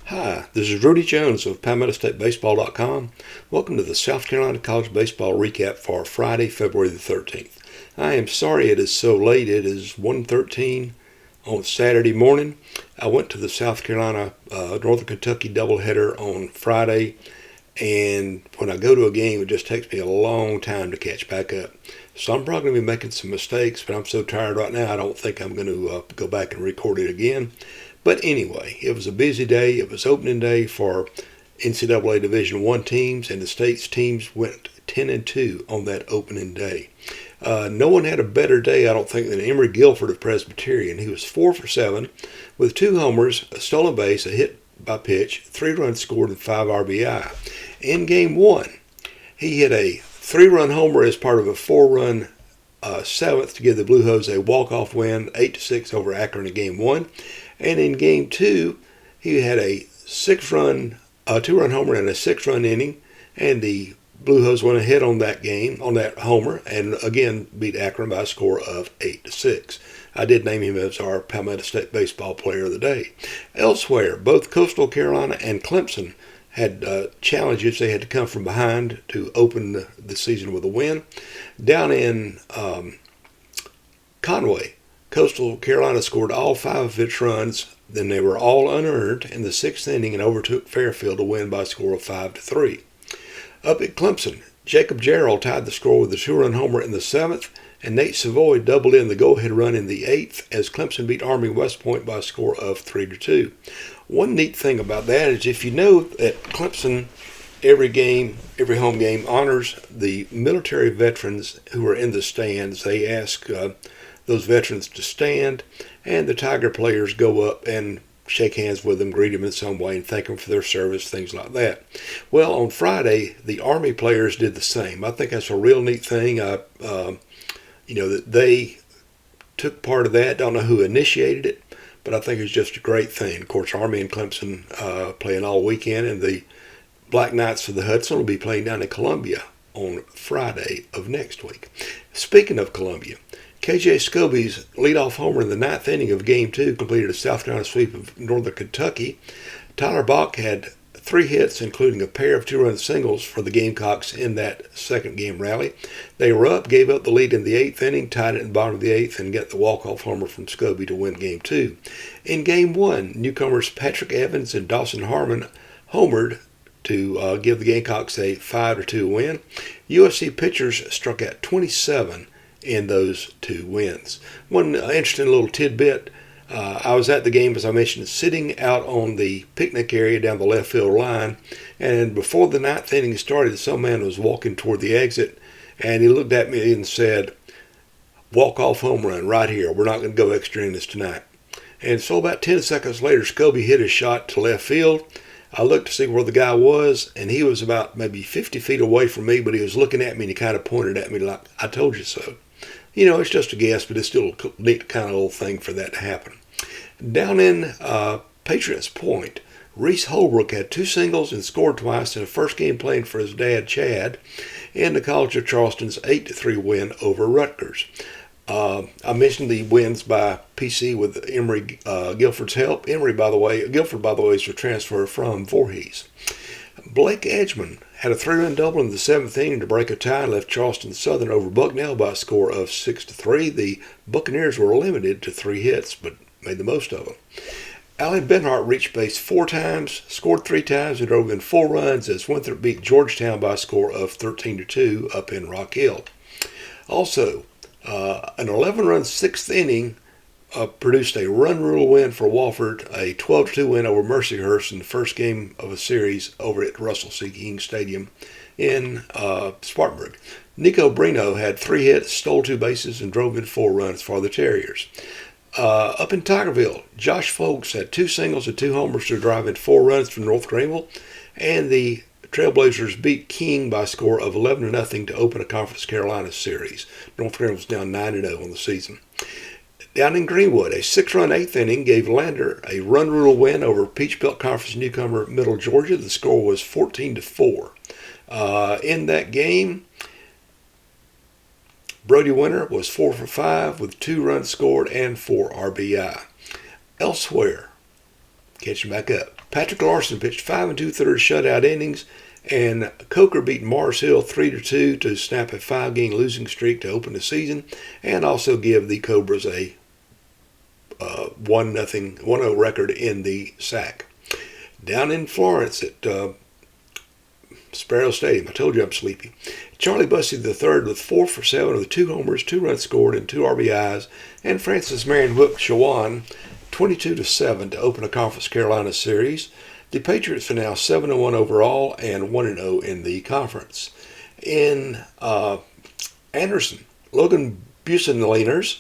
Hi, this is Rudy Jones of PalmettoStateBaseball.com. Welcome to the South Carolina College Baseball Recap for Friday, February the 13th. I am sorry it is so late. It is 1:13 on Saturday morning. I went to the South Carolina Northern Kentucky doubleheader on Friday, and when I go to a game, it just takes me a long time to catch back up. So I'm probably going to be making some mistakes, but I'm so tired right now, I don't think I'm going to go back and record it again. But anyway, it was a busy day. It was opening day for NCAA Division I teams, and the state's teams went 10-2 on that opening day. No one had a better day, I don't think, than Emory Guilford of Presbyterian. He was 4 for 7 with 2 homers, a stolen base, a hit by pitch, 3 runs scored, and 5 RBI. In Game 1, he hit a 3-run homer as part of a 4-run seventh to give the Blue Hose a walk-off win, 8-6 over Akron in Game 1. And in Game 2, he had a 2-run homer and a 6-run inning, and the Blue Hose went ahead on that game, on that homer, and again beat Akron by a score of 8-6. I did name him as our Palmetto State Baseball Player of the Day. Elsewhere, both Coastal Carolina and Clemson had challenges. They had to come from behind to open the season with a win. Down in Conway, Coastal Carolina scored all 5 of its runs, then they were all unearned in the 6th inning and overtook Fairfield to win by a score of 5-3. Up at Clemson, Jacob Jarrell tied the score with a 2-run homer in the 7th, and Nate Savoy doubled in the go-ahead run in the 8th as Clemson beat Army West Point by a score of 3-2. One neat thing about that is if you know that Clemson, every home game, honors the military veterans who are in the stands. They ask those veterans to stand, and the Tiger players go up and shake hands with them, greet them in some way, and thank them for their service, things like that. Well, on Friday, the Army players did the same. I think that's a real neat thing. That they took part of that. Don't know who initiated it, but I think it's just a great thing. Of course, Army and Clemson playing all weekend, and the Black Knights of the Hudson will be playing down in Columbia on Friday of next week. Speaking of Columbia, KJ Scobie's leadoff homer in the 9th inning of Game 2 completed a South Carolina sweep of Northern Kentucky. Tyler Bach had 3 hits, including a pair of 2-run singles for the Gamecocks in that second game rally. They were up, gave up the lead in the 8th inning, tied it in the bottom of the 8th, and got the walk-off homer from Scobie to win Game 2. In Game 1, newcomers Patrick Evans and Dawson Harmon homered to give the Gamecocks a 5-2 win. USC pitchers struck out 27 in those 2 wins. One interesting little tidbit, I was at the game, as I mentioned, sitting out on the picnic area down the left field line, and before the 9th inning started, some man was walking toward the exit, and he looked at me and said, "Walk-off home run right here. We're not going to go extra innings tonight." And so about 10 seconds later, Scobie hit his shot to left field. I looked to see where the guy was, and he was about maybe 50 feet away from me, but he was looking at me, and he kind of pointed at me like, "I told you so." You know, it's just a guess, but it's still a neat kind of little thing for that to happen. Down in Patriots Point, Reese Holbrook had 2 singles and scored twice in a first game playing for his dad, Chad, in the College of Charleston's 8-3 win over Rutgers. I mentioned the wins by PC with Emory Guilford's help. Guilford, by the way, is a transfer from Voorhees. Blake Edgman had a 3-run double in the 7th inning to break a tie and left Charleston Southern over Bucknell by a score of 6-3. The Buccaneers were limited to 3 hits, but made the most of them. Allen Benhart reached base 4 times, scored 3 times, and drove in 4 runs as Winthrop beat Georgetown by a score of 13-2 up in Rock Hill. Also, an 11-run 6th inning produced a run rule win for Wofford, a 12-2 win over Mercyhurst in the first game of a series over at Russell C. King Stadium in Spartanburg. Nico Brino had 3 hits, stole 2 bases, and drove in 4 runs for the Terriers. Up in Tigerville, Josh Folks had 2 singles and 2 homers to drive in 4 runs from North Greenville, and the Trailblazers beat King by a score of 11-0 to open a Conference Carolina series. North Greenville's down 9-0 on the season. Down in Greenwood, a 6-run 8th inning gave Lander a run rule win over Peach Belt Conference newcomer Middle Georgia. The score was 14-4. In that game, Brody Winter was 4 for 5 with 2 runs scored and 4 RBI. Elsewhere, catching back up. Patrick Larson pitched 5 2/3 shutout innings, and Coker beat Mars Hill 3-2 to snap a 5-game losing streak to open the season, and also give the Cobras a 1-0 record in the SAC. Down in Florence at Sparrow Stadium, I told you I'm sleepy. Charlie Bussey III with 4 for 7 with 2 homers, 2 runs scored, and 2 RBIs, and Francis Marion whooped Shawan 22-7 to open a Conference Carolina series. The Patriots are now 7-1 overall and 1-0 in the conference. In Anderson, Logan Busenlehners,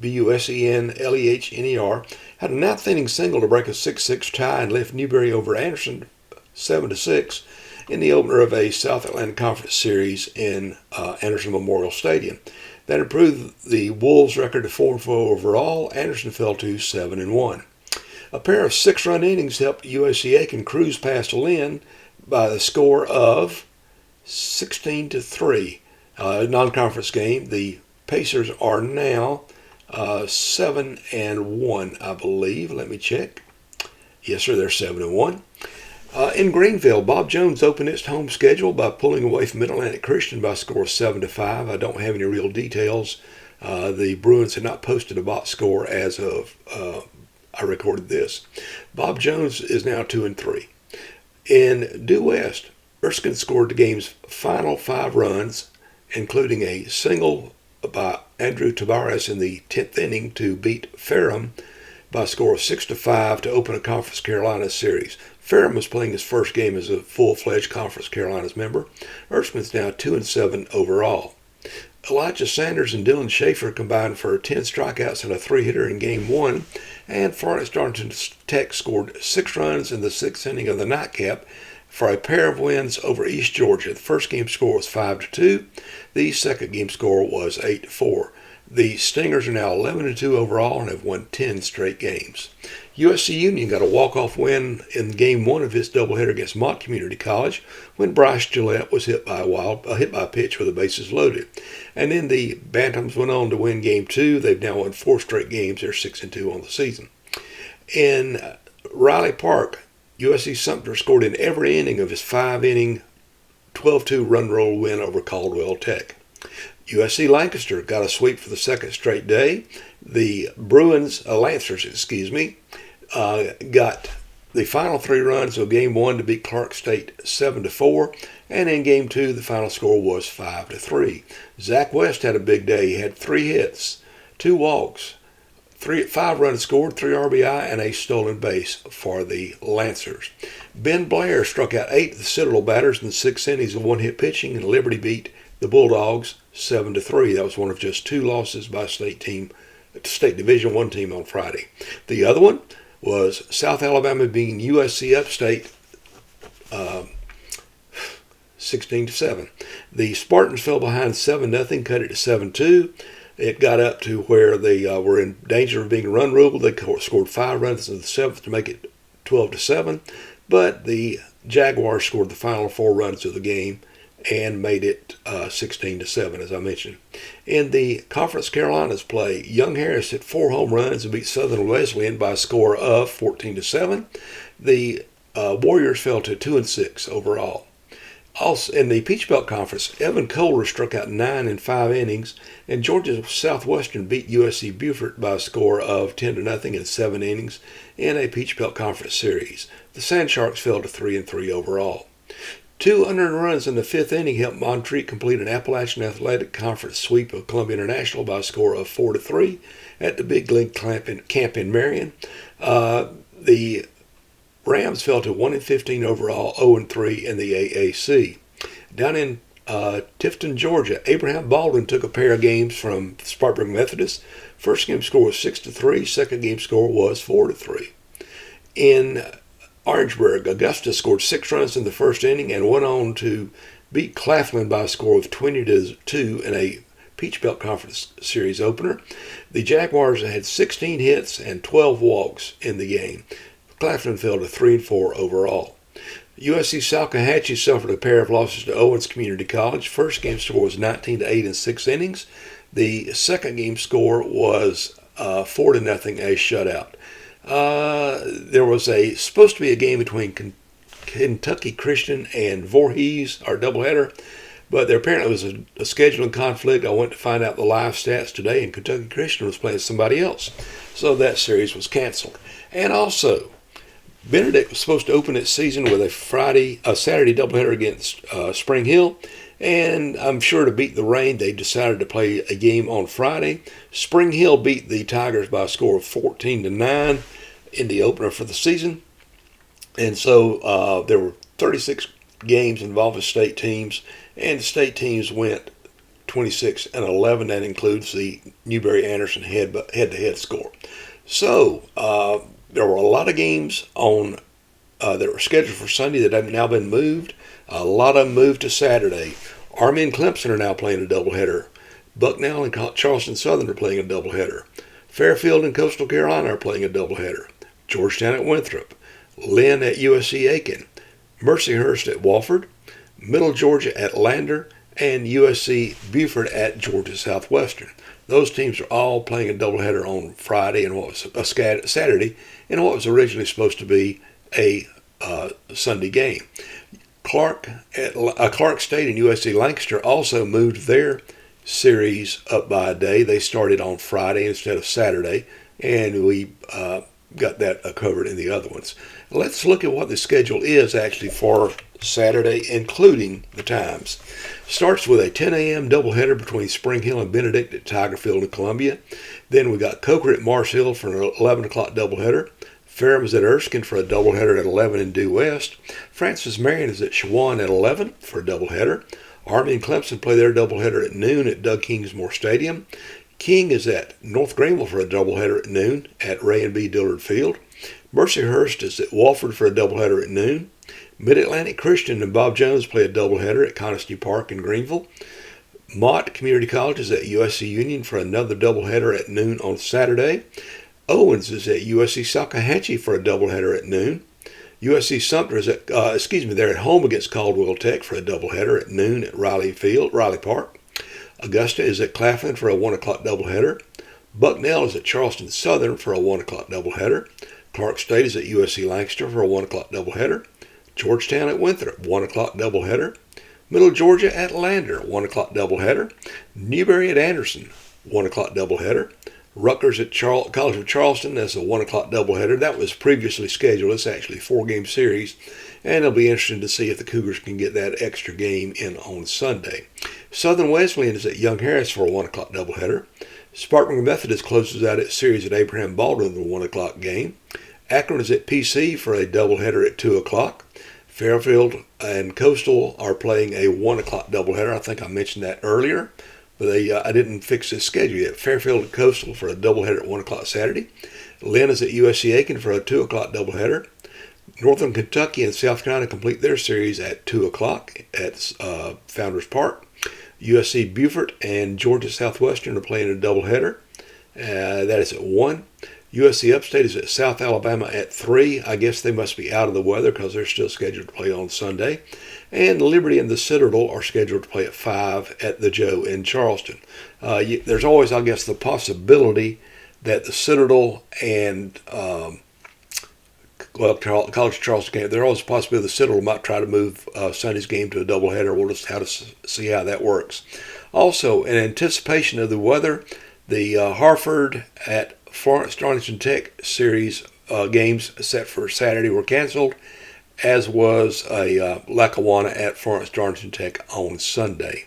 Busenlehnner, had a 9th inning single to break a 6-6 tie and lift Newberry over Anderson 7-6 in the opener of a South Atlantic Conference series in Anderson Memorial Stadium. That improved the Wolves' record to 4-4 overall. Anderson fell to 7-1. A pair of 6-run innings helped USC-Aiken cruise past Lynn by the score of 16-3. Non-conference game. The Pacers are now 7-1, I believe. Let me check. Yes, sir, they're 7-1. In Greenville, Bob Jones opened its home schedule by pulling away from Mid-Atlantic Christian by a score of 7-5. I don't have any real details. The Bruins had not posted a box score as of I recorded this. Bob Jones is now 2-3. In Due West, Erskine scored the game's final 5 runs, including a single by Andrew Tavares in the 10th inning to beat Ferrum by a score of 6-5 to open a Conference Carolina series. Ferrum was playing his first game as a full-fledged Conference Carolinas member. Erskine's now 2-7 overall. Elijah Sanders and Dylan Schaefer combined for 10 strikeouts and a 3-hitter in Game 1, and Florence Darlington Tech scored 6 runs in the 6th inning of the nightcap for a pair of wins over East Georgia. The first game score was 5-2. The second game score was 8-4. The Stingers are now 11-2 overall and have won 10 straight games. USC Union got a walk-off win in Game 1 of its doubleheader against Mott Community College when Bryce Gillette was hit by a pitch with the bases loaded. And then the Bantams went on to win Game 2. They've now won 4 straight games. They're 6-2 on the season. In Riley Park, USC Sumter scored in every inning of his 5-inning 12-2 run roll win over Caldwell Tech. USC Lancaster got a sweep for the second straight day. The Lancers, got the final 3 runs of Game 1 to beat Clark State 7-4, and in Game 2 the final score was 5-3. Zach West had a big day. He had 3 hits, 2 walks, 5 runs scored, 3 RBI, and a stolen base for the Lancers. Ben Blair struck out 8 of the Citadel batters in the 6 innings of 1-hit pitching, and Liberty beat the Bulldogs 7-3. That was one of just 2 losses by State Division I team on Friday. The other one was South Alabama beating USC Upstate 16-7. The Spartans fell behind 7-0, cut it to 7-2. It got up to where they were in danger of being run ruled. They scored 5 runs in the 7th to make it 12-7, but the Jaguars scored the final 4 runs of the game and made it 16-7, as I mentioned. In the Conference Carolinas play, Young Harris hit 4 home runs and beat Southern Wesleyan by a score of 14-7. The Warriors fell to 2-6 overall. Also, in the Peach Belt Conference, Evan Kohler struck out 9 in 5 innings, and Georgia Southwestern beat USC Beaufort by a score of 10-0 in 7 innings in a Peach Belt Conference series. The Sand Sharks fell to 3-3 overall. 2 unearned runs in the 5th inning helped Montreat complete an Appalachian Athletic Conference sweep of Columbia International by a score of 4-3 at the Big League Camp in Marion. The Rams fell to 1-15 overall, 0-3 in the AAC. Down in Tifton, Georgia, Abraham Baldwin took a pair of games from Spartanburg Methodist. First game score was 6-3. Second game score was 4-3. In Orangeburg, Augusta scored 6 runs in the first inning and went on to beat Claflin by a score of 20-2 in a Peach Belt Conference Series opener. The Jaguars had 16 hits and 12 walks in the game. Claflin fell to 3-4 overall. USC Salkehatchie suffered a pair of losses to Owens Community College. First game score was 19-8 in 6 innings. The second game score was 4-0, a shutout. There was supposed to be a game between Kentucky Christian and Voorhees, our doubleheader, but there apparently was a scheduling conflict. I went to find out the live stats today, and Kentucky Christian was playing somebody else, so that series was canceled. And also, Benedict was supposed to open its season with a Saturday doubleheader against Spring Hill, and I'm sure to beat the rain, they decided to play a game on Friday. Spring Hill beat the Tigers by a score of 14-9 in the opener for the season. And so there were 36 games involving state teams, and the state teams went 26-11. That includes the Newberry-Anderson head-to-head score. So there were a lot of games on that were scheduled for Sunday that have now been moved. A lot of them moved to Saturday. Army and Clemson are now playing a doubleheader. Bucknell and Charleston Southern are playing a doubleheader. Fairfield and Coastal Carolina are playing a doubleheader. Georgetown at Winthrop. Lynn at USC Aiken. Mercyhurst at Wofford. Middle Georgia at Lander. And USC Guilford at Georgia Southwestern. Those teams are all playing a doubleheader on Friday and what was a Saturday, and what was originally supposed to be a Sunday game. Clark State and USC Lancaster also moved their series up by a day. They started on Friday instead of Saturday, and we got that covered in the other ones. Let's look at what the schedule is actually for Saturday, including the times. Starts with a 10 a.m. doubleheader between Spring Hill and Benedict at Tiger Field in Columbia. Then we got Coker at Mars Hill for an 11 o'clock doubleheader. Ferrum is at Erskine for a doubleheader at 11 in Due West. Francis Marion is at Shawan at 11 for a doubleheader. Army and Clemson play their doubleheader at noon at Doug Kingsmore Stadium. King is at North Greenville for a doubleheader at noon at Ray and B. Dillard Field. Mercyhurst is at Wofford for a doubleheader at noon. Mid-Atlantic Christian and Bob Jones play a doubleheader at Coniston Park in Greenville. Mott Community College is at USC Union for another doubleheader at noon on Saturday. Owens is at USC Salkehatchie for a doubleheader at noon. USC Sumter is they're at home against Caldwell Tech for a doubleheader at noon at Riley Park. Augusta is at Claflin for a 1 o'clock doubleheader. Bucknell is at Charleston Southern for a 1 o'clock doubleheader. Clark State is at USC Lancaster for a 1 o'clock doubleheader. Georgetown at Winthrop, 1 o'clock doubleheader. Middle Georgia at Lander, 1 o'clock doubleheader. Newberry at Anderson, 1 o'clock doubleheader. Rutgers at College of Charleston, that's a 1 o'clock doubleheader. That was previously scheduled. It's actually a 4-game series, and it'll be interesting to see if the Cougars can get that extra game in on Sunday. Southern Wesleyan is at Young Harris for a 1 o'clock doubleheader. Spartanburg Methodist closes out its series at Abraham Baldwin with a 1 o'clock game. Akron is at PC for a doubleheader at 2 o'clock. Fairfield and Coastal are playing a 1 o'clock doubleheader. I think I mentioned that earlier, but I didn't fix this schedule yet. Fairfield and Coastal for a doubleheader at 1 o'clock Saturday. Lynn is at USC Aiken for a 2 o'clock doubleheader. Northern Kentucky and South Carolina complete their series at 2 o'clock at Founders Park. USC Beaufort and Georgia Southwestern are playing a doubleheader. That is at 1. USC Upstate is at South Alabama at 3. I guess they must be out of the weather because they're still scheduled to play on Sunday. And Liberty and the Citadel are scheduled to play at 5 at the Joe in Charleston. There's always, I guess, the possibility that the Citadel and College of Charleston game, there's always a possibility the Citadel might try to move Sunday's game to a doubleheader. We'll just have to see how that works. Also, in anticipation of the weather, the Harford at Florence Darlington Tech series games set for Saturday were canceled, as was a Lackawanna at Florence Darlington Tech on Sunday.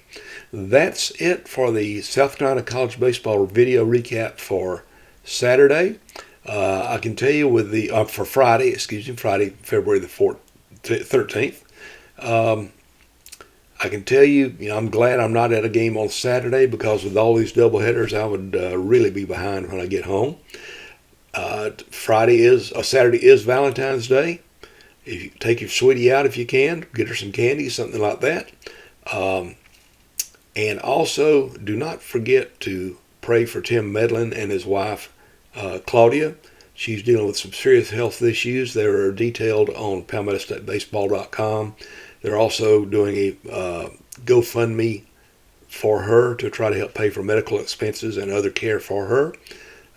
That's it for the South Carolina College Baseball video recap for Saturday. I can tell you with the for Friday, Friday, February the 13th. I can tell you, I'm glad I'm not at a game on Saturday because with all these doubleheaders, I would really be behind when I get home. Saturday is Valentine's Day. If you take your sweetie out if you can, get her some candy, something like that. And also, do not forget to pray for Tim Medlin and his wife, Claudia. She's dealing with some serious health issues. They are detailed on PalmettoStateBaseball.com. They're also doing a GoFundMe for her to try to help pay for medical expenses and other care for her.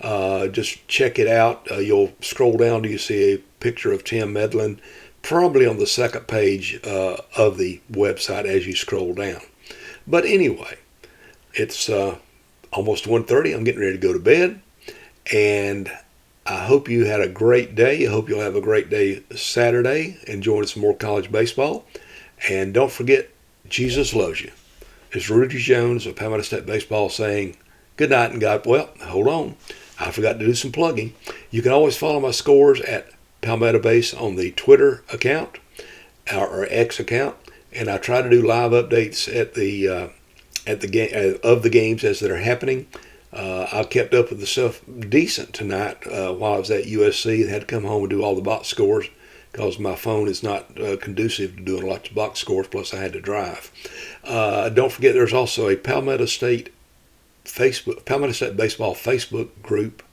Just check it out. You'll scroll down till you see a picture of Tim Medlin, probably on the second page of the website as you scroll down. But anyway, it's almost 1:30. I'm getting ready to go to bed, and I hope you had a great day. I hope you'll have a great day Saturday, enjoying some more college baseball. And don't forget, Jesus loves you. It's Rudy Jones of Palmetto State Baseball saying good night and God. Well, hold on. I forgot to do some plugging. You can always follow my scores at Palmetto Base on the Twitter account or X account, and I try to do live updates at the game of the games as they're happening. I kept up with the stuff decent tonight while I was at USC. I had to come home and do all the box scores because my phone is not conducive to doing lots of box scores, plus I had to drive. Don't forget there's also a Palmetto State Baseball Facebook group.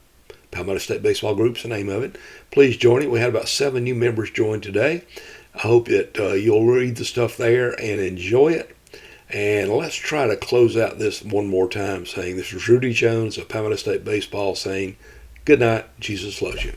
Palmetto State Baseball Group's the name of it. Please join it. We had about 7 new members join today. I hope that you'll read the stuff there and enjoy it. And let's try to close out this one more time saying this is Rudy Jones of Palmetto State Baseball saying good night, Jesus loves you.